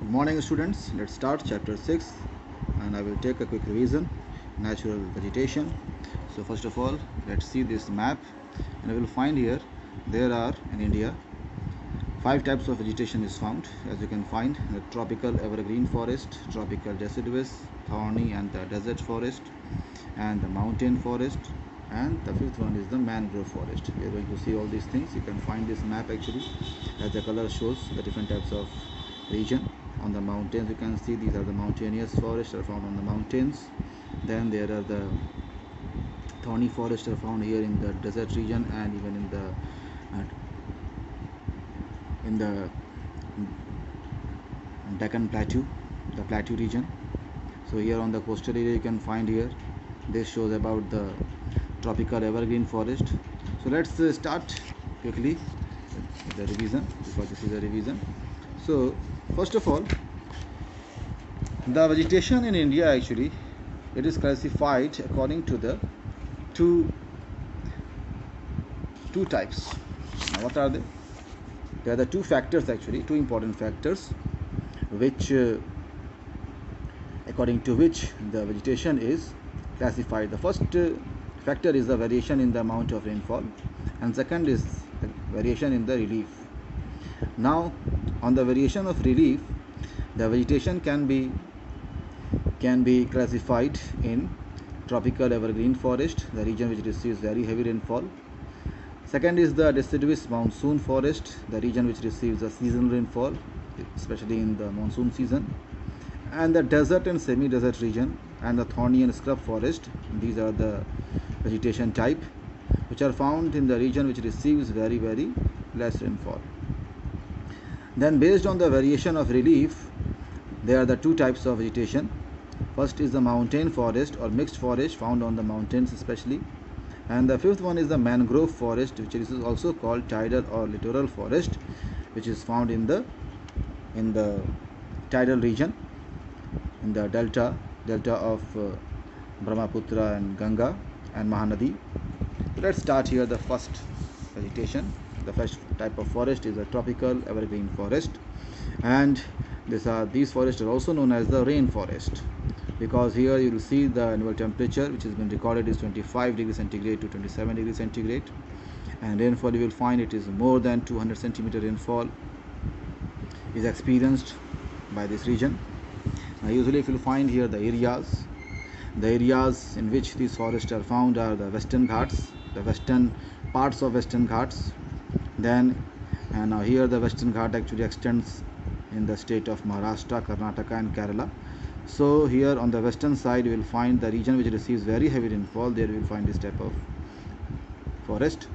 Good morning students, let's start chapter 6 and I will take a quick revision, natural vegetation. So first of all, let's see this map and I will find here there are in India 5 types of vegetation is found. As you can find, the tropical evergreen forest, tropical deciduous, thorny and the desert forest, and the mountain forest, and the fifth one is the mangrove forest. We are going to see all these things. You can find this map actually as the color shows the different types of region. On the mountains you can see these are the mountainous forests are found on the mountains. Then there are the thorny forests are found here in the desert region and even in the Deccan Plateau, the plateau region. So here on the coastal area you can find here this shows about the tropical evergreen forest. So let's start quickly with the revision, because this is a revision. So first of all, the vegetation in India actually it is classified according to the two types. Now what are they? There are the two factors actually, two important factors which according to which the vegetation is classified. The first factor is the variation in the amount of rainfall, and second is the variation in the relief. Now on the variation of relief, the vegetation can be classified in tropical evergreen forest, the region which receives very heavy rainfall. Second is the deciduous monsoon forest, the region which receives a seasonal rainfall, especially in the monsoon season. And the desert and semi-desert region, and the thorny and scrub forest. These are the vegetation type which are found in the region which receives very less rainfall. Then based on the variation of relief, there are the two types of vegetation. First is the mountain forest or mixed forest found on the mountains especially, and the fifth one is the mangrove forest, which is also called tidal or littoral forest, which is found in the tidal region, in the delta of Brahmaputra and Ganga and Mahanadi. Let's start here the first vegetation. The first type of forest is a tropical evergreen forest, and these forests are also known as the rainforest, because here you will see the annual temperature which has been recorded is 25 degrees centigrade to 27 degrees centigrade, and rainfall you will find it is more than 200 centimeter rainfall is experienced by this region. Now usually if you find here the areas in which these forests are found are the Western Ghats, the western parts of Western Ghats. Then and now here the Western Ghat actually extends in the state of Maharashtra, Karnataka and Kerala. So here on the western side you will find the region which receives very heavy rainfall. There you will find this type of forest,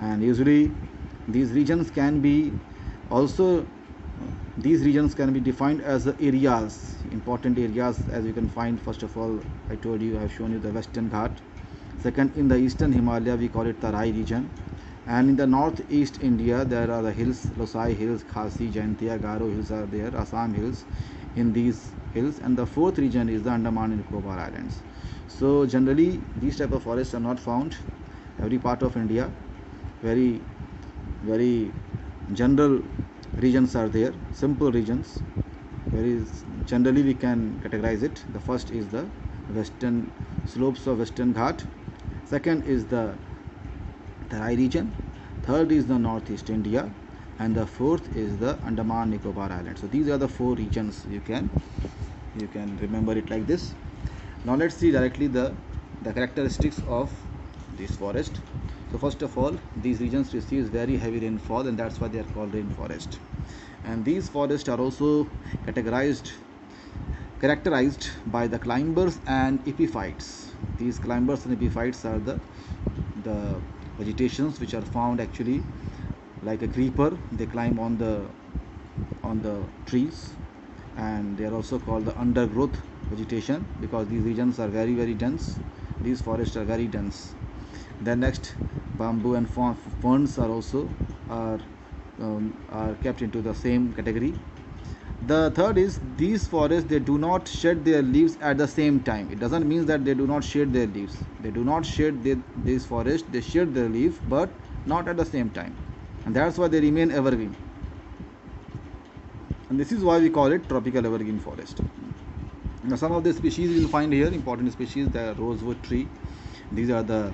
and usually these regions can be defined as areas, important areas, as you can find. First of all, I told you, I have shown you the Western Ghat. Second, in the eastern Himalaya we call it Tarai region, and in the northeast India there are the hills, Losai hills, Khasi, Jaintia, Garo hills are there, Assam hills, in these hills. And the fourth region is the Andaman and Nicobar Islands. So generally these type of forests are not found every part of India. Very general regions are there, simple regions. Very generally we can categorize it. The first is the western slopes of Western Ghat, second is the Tarai region, third is the northeast India, and the fourth is the Andaman Nicobar Islands. So these are the four regions. You can remember it like this. Now let's see directly the characteristics of this forest. So first of all, these regions receives very heavy rainfall, and that's why they are called rainforest. And these forests are also characterized by the climbers and epiphytes. These climbers and epiphytes are the vegetations which are found actually like a creeper. They climb on the trees, and they are also called the undergrowth vegetation, because these regions are very dense. These forests are very dense. Then next, bamboo and ferns are also are kept into the same category. The third is these forests, they do not shed their leaves at the same time. It doesn't mean that they do not shed their leaves. They do not shed these forests, they shed their leaf, but not at the same time, and that's why they remain evergreen. and this is why we call it tropical evergreen forest. Now some of the species you will find here, important species, the rosewood tree. These are the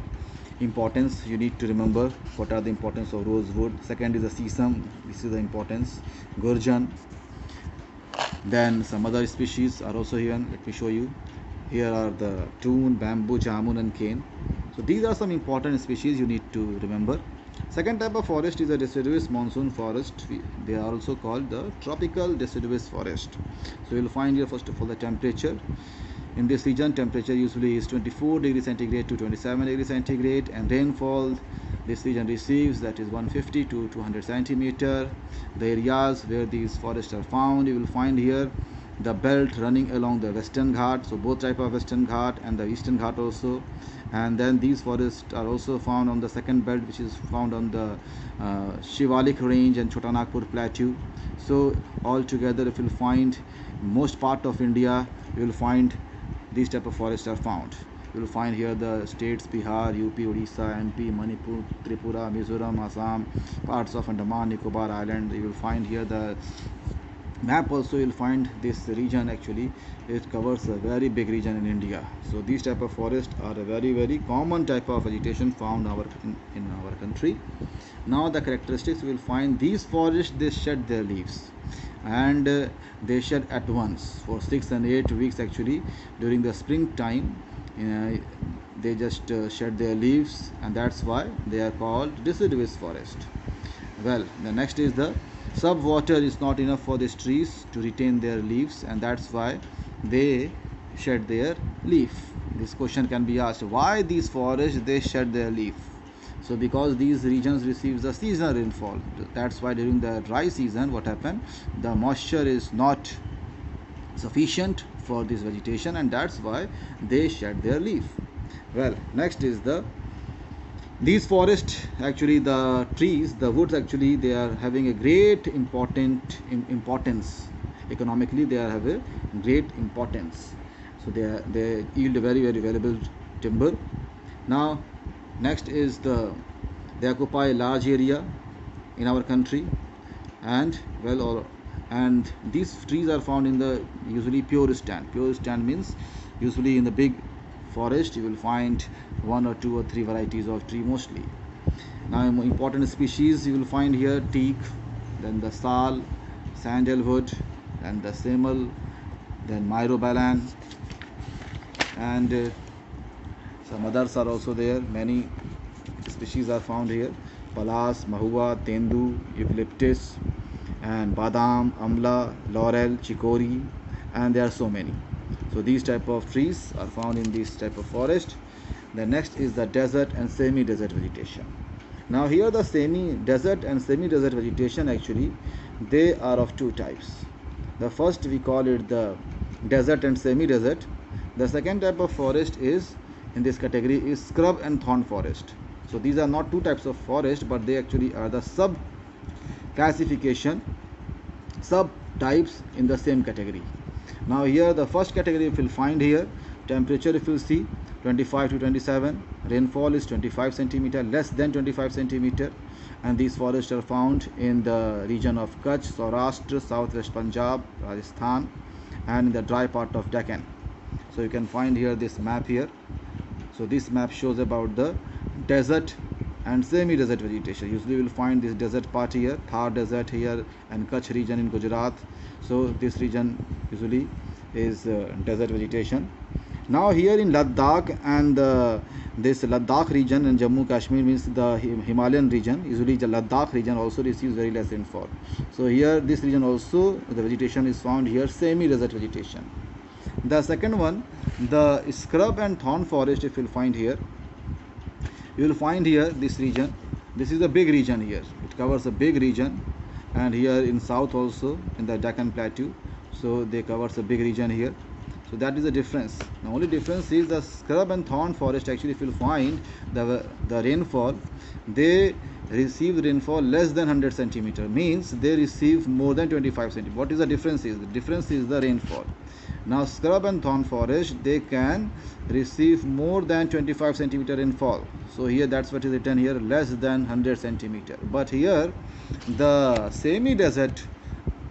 importance you need to remember. What are the importance of rosewood? Second is the sesame. This is the importance. Gurjan. Then some other species are also here. Let me show you. Here are the tun, bamboo, jamun and cane. So these are some important species you need to remember. Second type of forest is a deciduous monsoon forest. They are also called the tropical deciduous forest. So you will find here first of all the temperature. In this region, temperature usually is 24 degrees centigrade to 27 degrees centigrade, and rainfall this region receives, that is 150 to 200 centimeter. The areas where these forests are found, you will find here the belt running along the Western Ghat, so both type of Western Ghat and the Eastern Ghat also. And then these forests are also found on the second belt, which is found on the Shivalik range and Chota Nagpur plateau. So altogether, if you will find most part of India, you will find these type of forests are found. You will find here the states Bihar, UP, Odisha, MP, Manipur, Tripura, Mizoram, Assam, parts of Andaman Nicobar Island. You will find here the map also. You will find this region, actually it covers a very big region in India. So these type of forests are a very common type of vegetation found in our country. Now the characteristics, you will find these forests, they shed their leaves, and they shed at once for 6 and 8 weeks actually. During the springtime, they just shed their leaves, and that's why they are called deciduous forest. Well, the next is the sub water is not enough for these trees to retain their leaves, and that's why they shed their leaf. This question can be asked, why these forests they shed their leaf? So because these regions receives the seasonal rainfall, that's why during the dry season what happened, the moisture is not sufficient for this vegetation, and that's why they shed their leaf. Well, next is these forests, actually the trees, the woods, actually they are having a great importance economically. They are have a great importance, so they yield a very valuable timber. Now next is they occupy a large area in our country, and and these trees are found in the usually pure stand. Pure stand means usually in the big forest you will find 1 or 2 or 3 varieties of tree mostly. Now important species you will find here: teak, then the sal, sandalwood, and the simul, then myrobalan, and some others are also there. Many species are found here: palas, mahua, tendu, eucalyptus, and badam, amla, laurel, chicory, and there are so many. So these type of trees are found in this type of forest. The next is the desert and semi-desert vegetation. Now here the semi-desert and semi-desert vegetation, actually they are of two types. The first we call it the desert and semi-desert. The second type of forest is in this category is scrub and thorn forest. So these are not two types of forest, but they actually are the sub types in the same category. Now here the first category, if you will find here, temperature if you will see 25 to 27, rainfall is 25 centimeter, less than 25 centimeter, and these forests are found in the region of Kutch, Saurashtra, southwest Punjab, Rajasthan, and in the dry part of Deccan. So you can find here this map here. So this map shows about the desert and semi-desert vegetation. Usually you will find this desert part here, Thar desert here, and Kutch region in Gujarat. So this region usually is desert vegetation. Now here in Ladakh and this Ladakh region and Jammu Kashmir, means the Himalayan region, usually the Ladakh region also receives very less rainfall. So here this region also the vegetation is found here, semi-desert vegetation. The second one, the scrub and thorn forest, if you will find here, you will find here this region. This is a big region here, it covers a big region, and here in south also in the Deccan plateau, so they covers a big region here. So that is the difference. The only difference is the scrub and thorn forest, actually if you will find the rainfall, they receive rainfall less than 100 centimeter, means they receive more than 25 centimeter. What is the difference? The difference is the rainfall. Now scrub and thorn forest, they can receive more than 25 centimeter rainfall. So here that's what is written here, less than 100 centimeter. But here the semi-desert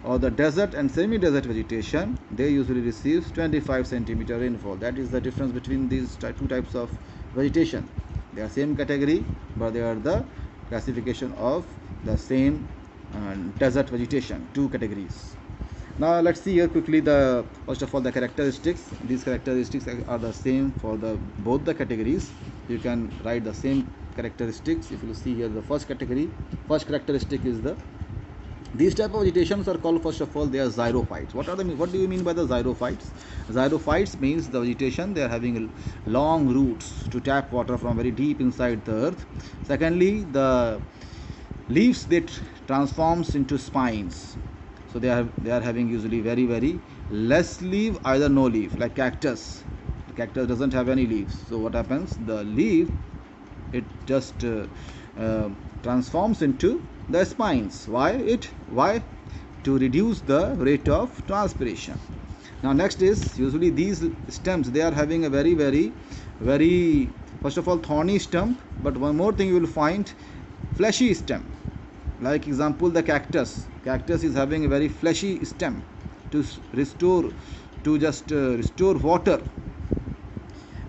or the desert and semi-desert vegetation, they usually receive 25 centimeter rainfall. That is the difference between these two types of vegetation. They are same category, but they are the classification of the same desert vegetation, two categories. Now let's see here quickly the first of all the characteristics. These characteristics are the same for the both the categories. You can write the same characteristics. If you see here, the first characteristic is these type of vegetations are called, first of all, they are xerophytes. What do you mean by the xerophytes? Xerophytes means the vegetation, they are having long roots to tap water from very deep inside the earth. Secondly, the leaves that transforms into spines. So they are having usually very less leaf, either no leaf, like cactus. The cactus doesn't have any leaves. So what happens? The leaf, it just transforms into the spines. Why? To reduce the rate of transpiration. Now next is, usually these stems, they are having a very first of all thorny stem, but one more thing you will find, fleshy stem. Like example, the cactus is having a very fleshy stem to restore water,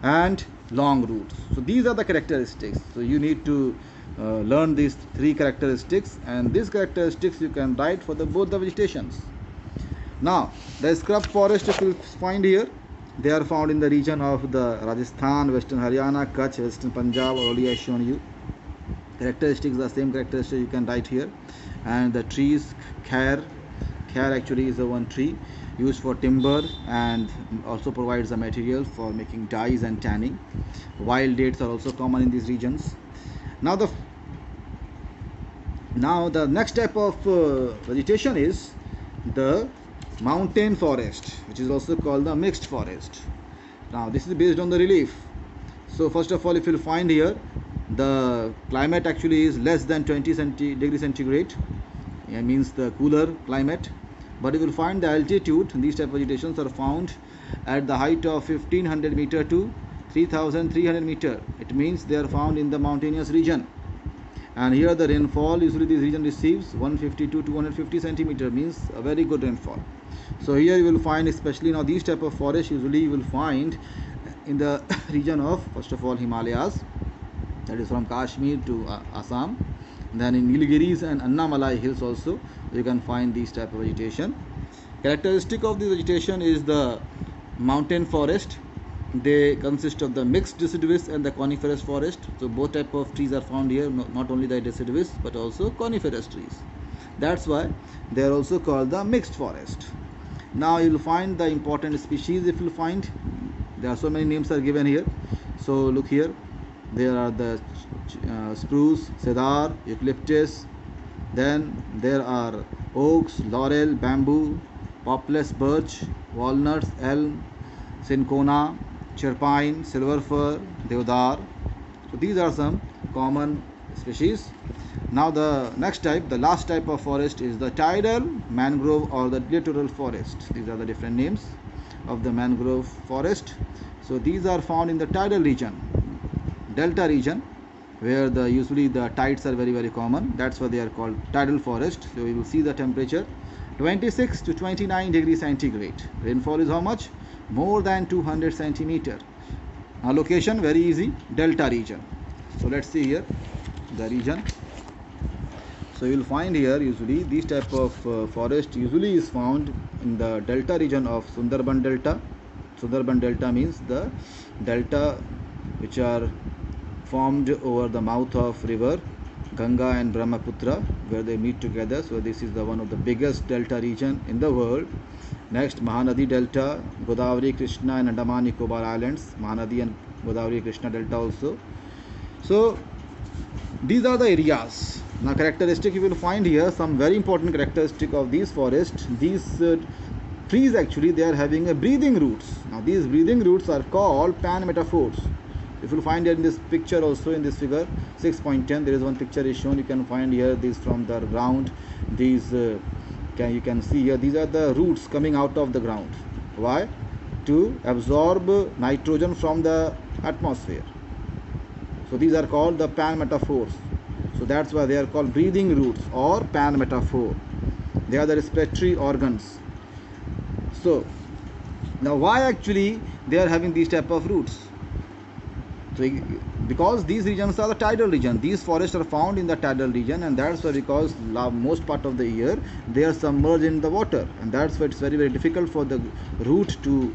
and long roots. So these are the characteristics. So you need to learn these three characteristics, and these characteristics you can write for both the vegetations. Now the scrub forest you will find here, they are found in the region of the Rajasthan, Western Haryana, Kutch, Western Punjab. Already I shown you. Characteristics, the same characteristics you can write here. And the trees, khair actually is the one tree used for timber and also provides the material for making dyes and tanning. Wild dates are also common in these regions. Now the next type of vegetation is the mountain forest, which is also called the mixed forest. Now this is based on the relief. So first of all, if you'll find here, the climate actually is less than 20 degrees centigrade. It means the cooler climate. But you will find the altitude, these type of vegetations are found at the height of 1500 meter to 3300 meter. It means they are found in the mountainous region. And here the rainfall, usually this region receives 150 to 250 centimeter, means a very good rainfall. So here you will find, especially now these type of forests, usually you will find in the region of, first of all, Himalayas, that is from Kashmir to Assam. Then in Nilgiris and Annamalai hills also you can find these type of vegetation. Characteristic of this vegetation is the mountain forest. They consist of the mixed deciduous and the coniferous forest. So both type of trees are found here, not only the deciduous but also coniferous trees. That's why they are also called the mixed forest. Now you will find the important species. If you find, there are so many names are given here. So look here, there are the spruce, cedar, eucalyptus. Then there are oaks, laurel, bamboo, poplars, birch, walnuts, elm, cinchona, cherpine, silver fir, deodar. So these are some common species. Now the next type, the last type of forest is the tidal, mangrove, or the littoral forest. These are the different names of the mangrove forest. So these are found in the tidal region, delta region, where usually the tides are very common. That's why they are called tidal forest. So you will see the temperature 26 to 29 degrees centigrade. Rainfall is how much? More than 200 centimeter. Now location, very easy, delta region. So let's see here the region. So you will find here, usually these type of forest usually is found in the delta region of Sundarban Delta. Sundarban Delta means the delta which are formed over the mouth of river Ganga and Brahmaputra, where they meet together. So this is the one of the biggest delta region in the world. Next, Mahanadi Delta, Godavari, Krishna, and Andaman Nicobar Islands, Mahanadi and Godavari, Krishna Delta also. So these are the areas. Now characteristic you will find here, some very important characteristic of these forests. These trees actually, they are having a breathing roots. Now these breathing roots are called pan metaphors. If you find it in this picture also, in this figure 6.10, there is one picture is shown. You can find here these from the ground. These you can see here, these are the roots coming out of the ground. Why? To absorb nitrogen from the atmosphere. So these are called the pan metaphors. So that's why they are called breathing roots or pan metaphor. They are the respiratory organs. So now why actually they are having these type of roots? So because these regions are the tidal region, these forests are found in the tidal region, and that's why, because most part of the year they are submerged in the water, and that's why it's very, very difficult for the root to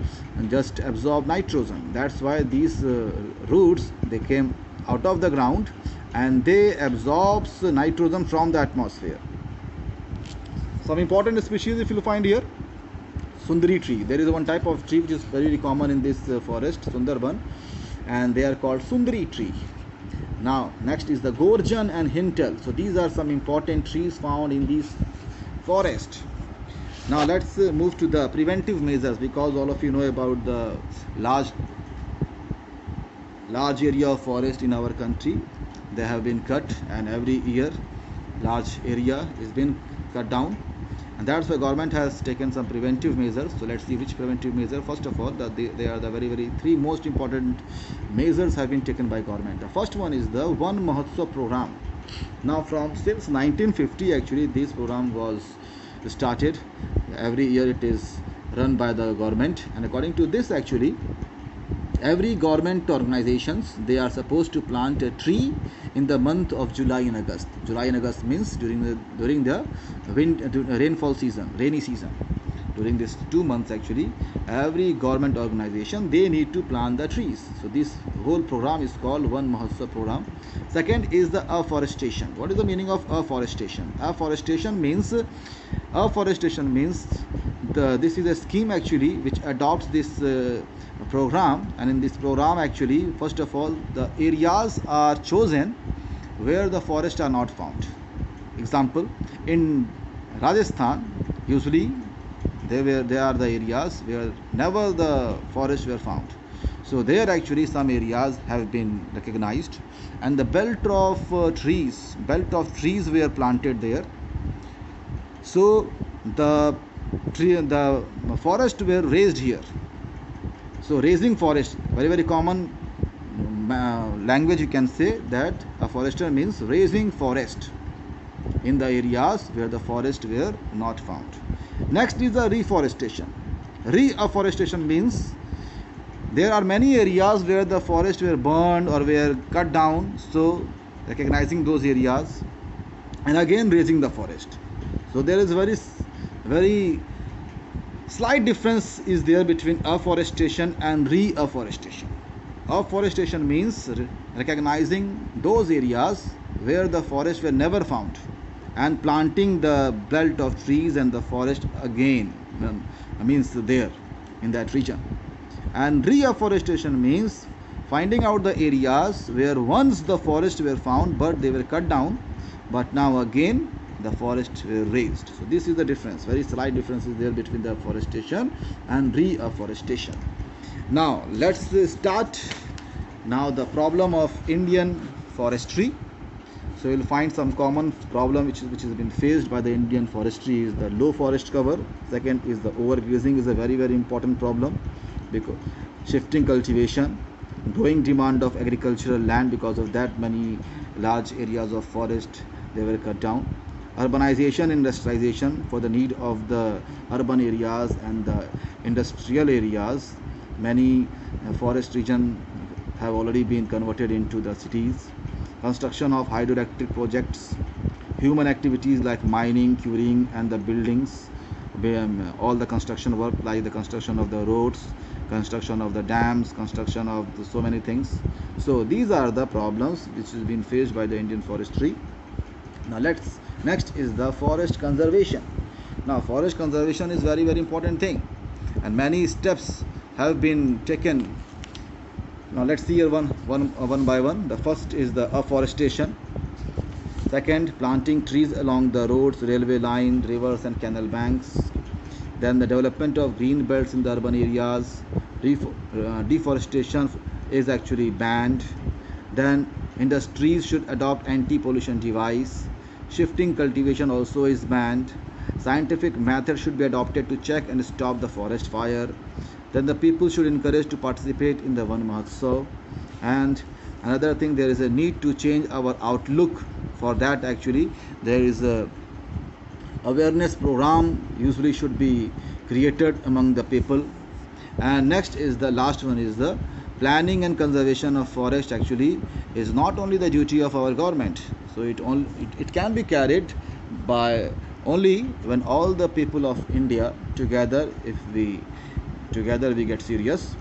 just absorb nitrogen. That's why these roots, they came out of the ground and they absorbs nitrogen from the atmosphere. Some important species if you find here: Sundari tree. There is one type of tree which is very common in this forest, Sundarban, and they are called Sundari tree. Now next is the Gorjan and Hintel. So these are some important trees found in this forest. Now let's move to the preventive measures, because all of you know about the large area of forest in our country. They have been cut, and every year large area is being cut down, and that's why government has taken some preventive measures. So let's see which preventive measure. First of all, they are the very three most important measures have been taken by government. The first one is the Van Mahotsav program. Now since 1950 actually this program was started. Every year it is run by the government, and according to this actually every government organizations, they are supposed to plant a tree in the month of July and August. July and August means during the rainfall season, rainy season. During these 2 months actually every government organization, they need to plant the trees. So this whole program is called Van Mahotsav program. Second is the afforestation. What is the meaning of afforestation? Afforestation means this is a scheme actually which adopts this program, and in this program actually first of all the areas are chosen where the forests are not found. Example, in Rajasthan usually they are the areas where never the forests were found. So there actually some areas have been recognized, and the belt of trees were planted there. So the forest were raised here. So raising forest, very common language you can say that a forester means raising forest in the areas where the forest were not found. Next is the reforestation. Reforestation means there are many areas where the forest were burned or were cut down, so recognizing those areas and again raising the forest. So there is very slight difference is there between afforestation and reforestation. Afforestation means recognizing those areas where the forests were never found and planting the belt of trees and the forest again means there in that region. And reforestation means finding out the areas where once the forests were found but they were cut down, but now again the forests were raised. So this is the difference, very slight difference is there between the afforestation and reforestation. Now let's start now the problem of Indian forestry. So you'll find some common problem which has been faced by the Indian forestry is the low forest cover. Second is the overgrazing is a very important problem, because shifting cultivation, growing demand of agricultural land, because of that many large areas of forest they were cut down. Urbanization, industrialization for the need of the urban areas and the industrial areas. Many forest regions have already been converted into the cities. Construction of hydroelectric projects, human activities like mining, quarrying and the buildings, all the construction work like the construction of the roads, construction of the dams, construction of so many things. So these are the problems which has been faced by the Indian forestry. Now next is the forest conservation. Now forest conservation is very important thing, and many steps have been taken. Now let's see here one by one. The first is the afforestation. Second, planting trees along the roads, railway line, rivers and canal banks. Then the development of green belts in the urban areas. Deforestation is actually banned. Then industries should adopt anti-pollution device. Shifting cultivation also is banned. Scientific method should be adopted to check and stop the forest fire. Then the people should encourage to participate in the Van Mahotsav. And another thing, there is a need to change our outlook. For that actually there is a awareness program usually should be created among the people. And next is the last one is the planning and conservation of forest actually is not only the duty of our government, so it can be carried by only when all the people of India together, if we together we get serious.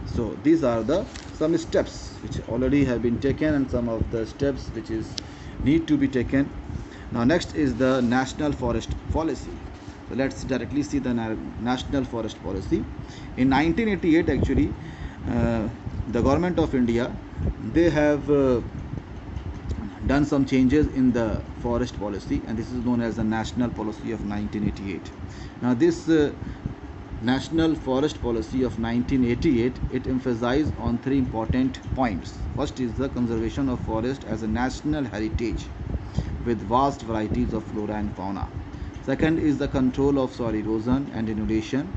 So these are the some steps which already have been taken and some of the steps which is need to be taken. Now next is the national forest policy. So let's directly see the national forest policy. In 1988 actually, the government of India, they have done some changes in the forest policy, and this is known as the national policy of 1988. Now this national forest policy of 1988, it emphasized on three important points. First is the conservation of forest as a national heritage with vast varieties of flora and fauna. Second is the control of soil erosion and inundation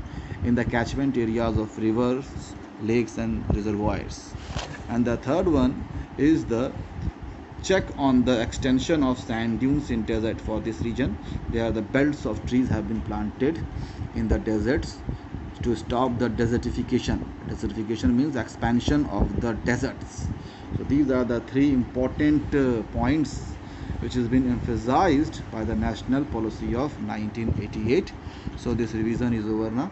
in the catchment areas of rivers, lakes and reservoirs. And the third one is the check on the extension of sand dunes in desert for this region. There the belts of trees have been planted in the deserts to stop the desertification. Desertification means expansion of the deserts. So these are the three important points which has been emphasized by the national policy of 1988. So this revision is over now.